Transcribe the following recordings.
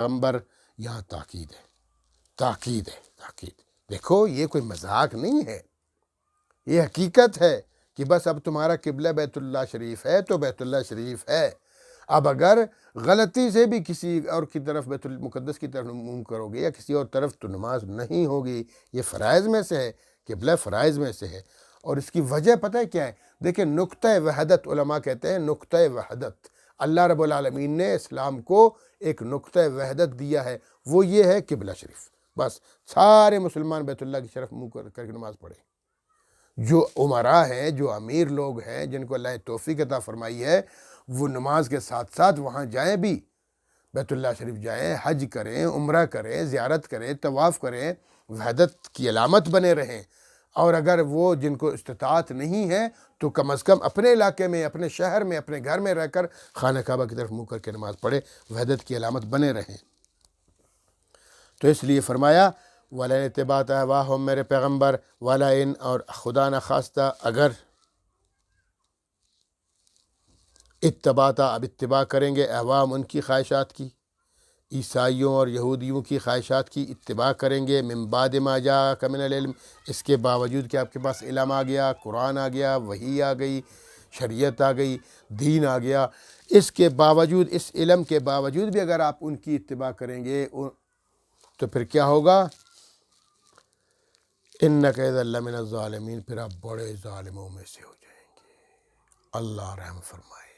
پیغمبر، یہاں تاکید ہے، تاکید ہے، تاکید۔ دیکھو یہ کوئی مذاق نہیں ہے، یہ حقیقت ہے کہ بس اب تمہارا قبلہ بیت اللہ شریف ہے تو بیت اللہ شریف ہے۔ اب اگر غلطی سے بھی کسی اور کی طرف بیت المقدس کی طرف منہ کرو گے یا کسی اور طرف تو نماز نہیں ہوگی۔ یہ فرائض میں سے ہے، قبلہ فرائض میں سے ہے۔ اور اس کی وجہ پتہ ہے کیا ہے؟ دیکھیں نقطہ وحدت، علماء کہتے ہیں نقطہ وحدت، اللہ رب العالمین نے اسلام کو ایک نقطہ وحدت دیا ہے، وہ یہ ہے قبلہ شریف۔ بس سارے مسلمان بیت اللہ کی طرف منہ کر کے نماز پڑھیں۔ جو عمراء ہیں، جو امیر لوگ ہیں، جن کو اللہ نے توفیق عطا فرمائی ہے، وہ نماز کے ساتھ ساتھ وہاں جائیں بھی، بیت اللہ شریف جائیں، حج کریں، عمرہ کریں، زیارت کریں، طواف کریں، وحدت کی علامت بنے رہیں۔ اور اگر وہ جن کو استطاعت نہیں ہے تو کم از کم اپنے علاقے میں، اپنے شہر میں، اپنے گھر میں رہ کر خانہ کعبہ کی طرف منہ کر کے نماز پڑھے، وحدت کی علامت بنے رہیں۔ تو اس لیے فرمایا وَلَئِنِ اتَّبَعْتَ أَهْوَاءَهُمْ، میرے پیغمبر، وَلَئِن، اور خدا نخواستہ اگر اتبعت، اب اتباع کریں گے، احوام ان کی خواہشات کی، عیسائیوں اور یہودیوں کی خواہشات کی اتباع کریں گے، من بعد ما جاءک من العلم، اس کے باوجود کہ آپ کے پاس علم آ گیا، قرآن آ گیا، وحی آ گئی، شریعت آ گئی، دین آ گیا، اس کے باوجود، اس علم کے باوجود بھی اگر آپ ان کی اتباع کریں گے تو پھر کیا ہوگا؟ انک اذا لمن الظالمین، پھر آپ بڑے ظالموں میں سے ہو جائیں گے۔ اللہ رحم فرمائے۔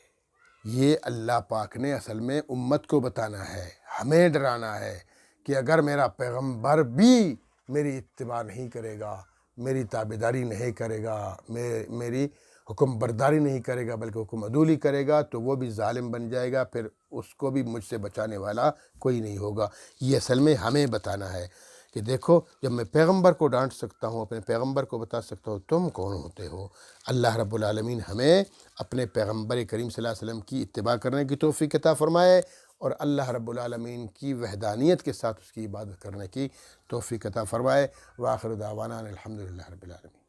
یہ اللہ پاک نے اصل میں امت کو بتانا ہے، ہمیں ڈرانا ہے کہ اگر میرا پیغمبر بھی میری اتباع نہیں کرے گا، میری تابعداری نہیں کرے گا، میری حکم برداری نہیں کرے گا بلکہ حکم عدولی کرے گا تو وہ بھی ظالم بن جائے گا، پھر اس کو بھی مجھ سے بچانے والا کوئی نہیں ہوگا۔ یہ اصل میں ہمیں بتانا ہے کہ دیکھو جب میں پیغمبر کو ڈانٹ سکتا ہوں، اپنے پیغمبر کو بتا سکتا ہوں، تم کون ہوتے ہو؟ اللہ رب العالمین ہمیں اپنے پیغمبر کریم صلی اللہ علیہ وسلم کی اتباع کرنے کی توفیق عطا فرمائے، اور اللہ رب العالمین کی وحدانیت کے ساتھ اس کی عبادت کرنے کی توفیق عطا فرمائے۔ وآخر دعوانا الحمدللہ رب العالمین۔